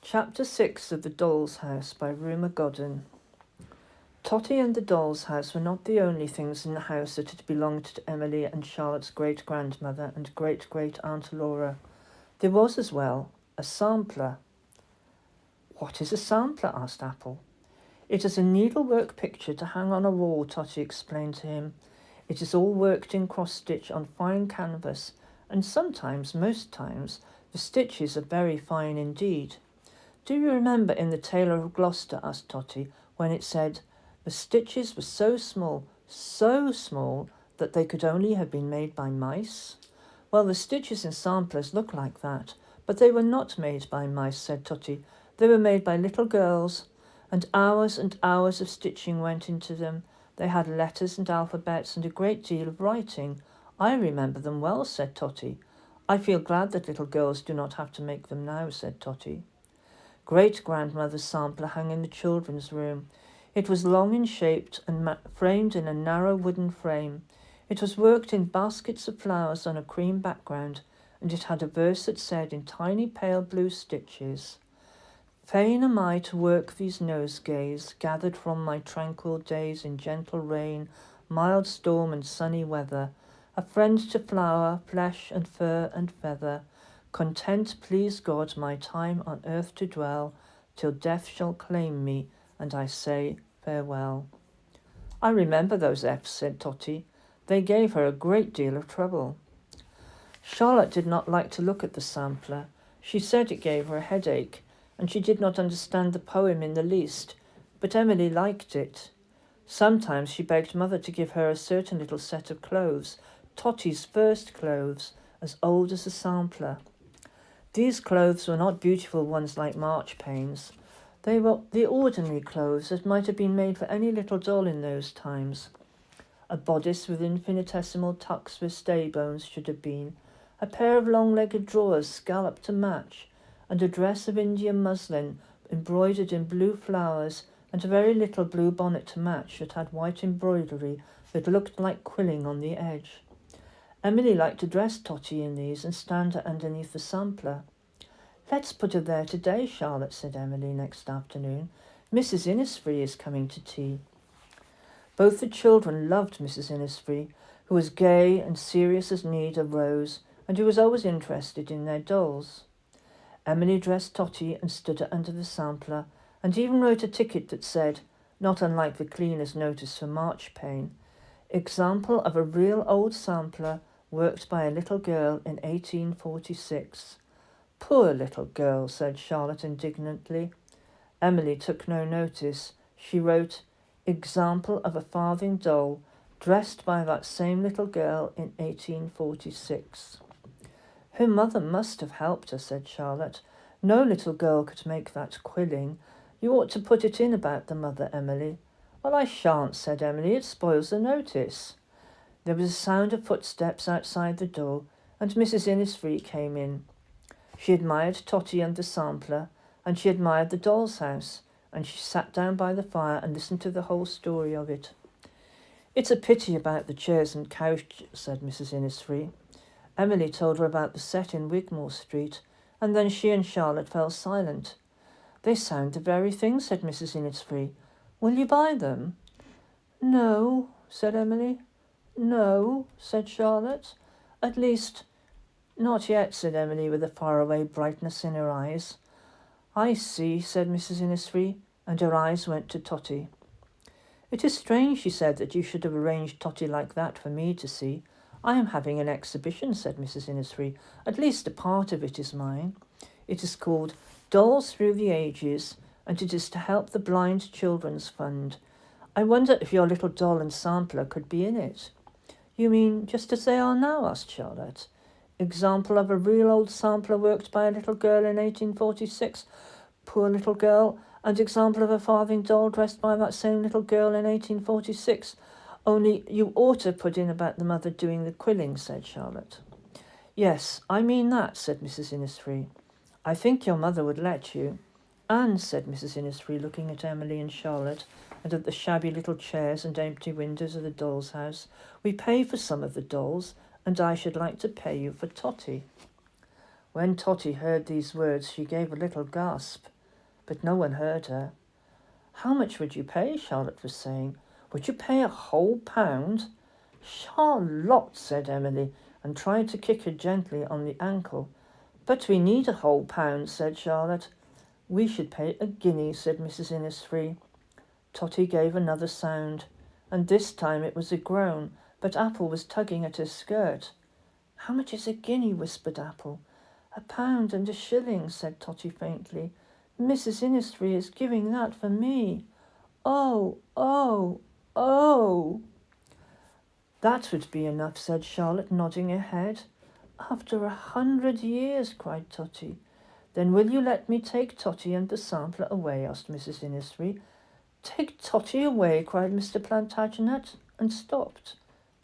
Chapter 6 of The Doll's House by Rumer Godden. Totty and the doll's house were not the only things in the house that had belonged to Emily and Charlotte's great-grandmother and great-great-aunt Laura. There was as well a sampler. "What is a sampler?" asked Apple. "It is a needlework picture to hang on a wall," Totty explained to him. "It is all worked in cross-stitch on fine canvas, and sometimes, most times, the stitches are very fine indeed." "Do you remember in the Tailor of Gloucester," asked Totty, "when it said, 'The stitches were so small, that they could only have been made by mice'?" "Well, the stitches in samplers look like that, but they were not made by mice," said Totty. "They were made by little girls, and hours of stitching went into them. They had letters and alphabets and a great deal of writing. I remember them well," said Totty. "I feel glad that little girls do not have to make them now," said Totty. Great-grandmother's sampler hung in the children's room. It was long and shaped and framed in a narrow wooden frame. It was worked in baskets of flowers on a cream background, and it had a verse that said in tiny pale blue stitches, "Fain am I to work these nosegays, gathered from my tranquil days in gentle rain, mild storm and sunny weather, a friend to flower, flesh and fur and feather, content, please God, my time on earth to dwell, till death shall claim me, and I say farewell." "I remember those F's," said Totty. "They gave her a great deal of trouble." Charlotte did not like to look at the sampler. She said it gave her a headache, and she did not understand the poem in the least, but Emily liked it. Sometimes she begged Mother to give her a certain little set of clothes, Totty's first clothes, as old as the sampler. These clothes were not beautiful ones like marchpanes. They were the ordinary clothes that might have been made for any little doll in those times. A bodice with infinitesimal tucks where stay bones should have been, a pair of long-legged drawers scalloped to match, and a dress of India muslin embroidered in blue flowers, and a very little blue bonnet to match that had white embroidery that looked like quilling on the edge. Emily liked to dress Totty in these and stand her underneath the sampler. "Let's put her there today, Charlotte," said Emily next afternoon. "Mrs. Innisfree is coming to tea." Both the children loved Mrs. Innisfree, who was gay and serious as need a rose, and who was always interested in their dolls. Emily dressed Totty and stood her under the sampler, and even wrote a ticket that said, not unlike the cleaner's notice for marchpane, "Example of a real old sampler worked by a little girl in 1846. "Poor little girl," said Charlotte indignantly. Emily took no notice. She wrote, "Example of a farthing doll, dressed by that same little girl in 1846. "Her mother must have helped her," said Charlotte. "No little girl could make that quilling. You ought to put it in about the mother, Emily." "Well, I shan't," said Emily. "It spoils the notice." There was a sound of footsteps outside the door, and Mrs. Innisfree came in. She admired Totty and the sampler, and she admired the doll's house, and she sat down by the fire and listened to the whole story of it. "It's a pity about the chairs and couch," said Mrs. Innisfree. Emily told her about the set in Wigmore Street, and then she and Charlotte fell silent. "They sound the very thing," said Mrs. Innisfree. "Will you buy them?" "No," said Emily. "No," said Charlotte. "At least, not yet," said Emily, with a faraway brightness in her eyes. "I see," said Mrs. Innisfree, and her eyes went to Totty. "It is strange," she said, "that you should have arranged Totty like that for me to see. I am having an exhibition," said Mrs. Innisfree. "At least a part of it is mine. It is called Dolls Through the Ages, and it is to help the Blind Children's Fund. I wonder if your little doll and sampler could be in it." "You mean just as they are now?" asked Charlotte. "Example of a real old sampler worked by a little girl in 1846. Poor little girl. And example of a farthing doll dressed by that same little girl in 1846. Only you ought to put in about the mother doing the quilling," said Charlotte. "Yes, I mean that," said Mrs. Innisfree. "I think your mother would let you." "And," said Mrs. Innisfree, looking at Emily and Charlotte, and at the shabby little chairs and empty windows of the doll's house, "we pay for some of the dolls, and I should like to pay you for Totty." When Totty heard these words, she gave a little gasp. but no one heard her. "How much would you pay?" Charlotte was saying. "Would you pay a whole pound?" "Charlotte," said Emily, and tried to kick her gently on the ankle. "But we need a whole pound," said Charlotte. "We should pay a guinea," said Mrs. Innisfree. Totty gave another sound, and this time it was a groan, but Apple was tugging at her skirt. "How much is a guinea?" whispered Apple. £1 and a shilling," said Totty faintly. "Mrs. Innisfree is giving that for me. Oh, oh, oh!" "That would be enough," said Charlotte, nodding her head. "After 100 years," cried Totty. "Then will you let me take Totty and the sampler away?" asked Mrs. Innisfree. "Take Totty away?" cried Mr. Plantagenet, and stopped.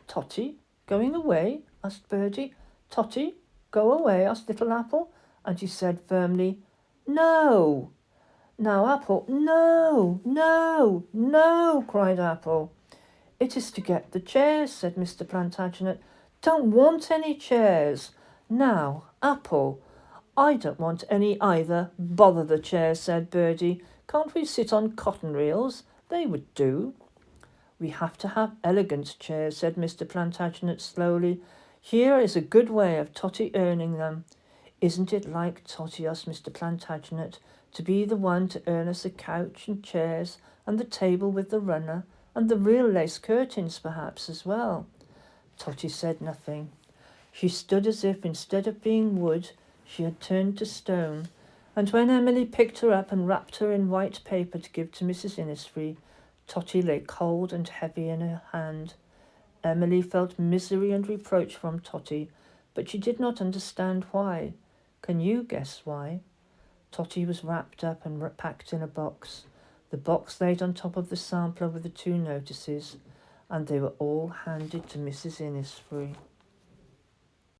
"Totty? Going away?" asked Birdie. "Totty? Go away?" asked Little Apple, and he said firmly, "No." "Now, Apple—" "No, no, no," cried Apple. "It is to get the chairs," said Mr. Plantagenet. "Don't want any chairs." "Now, Apple—" "I don't want any either. Bother the chairs," said Birdie. "Can't we sit on cotton reels? They would do." "We have to have elegant chairs," said Mr. Plantagenet slowly. "Here is a good way of Totty earning them." "Isn't it like Totty," asked Mr. Plantagenet, "to be the one to earn us a couch and chairs and the table with the runner and the real lace curtains perhaps as well?" Totty said nothing. She stood as if, instead of being wood, she had turned to stone, and when Emily picked her up and wrapped her in white paper to give to Mrs. Innisfree, Totty lay cold and heavy in her hand. Emily felt misery and reproach from Totty, but she did not understand why. Can you guess why? Totty was wrapped up and packed in a box. The box laid on top of the sampler with the 2 notices, and they were all handed to Mrs. Innisfree.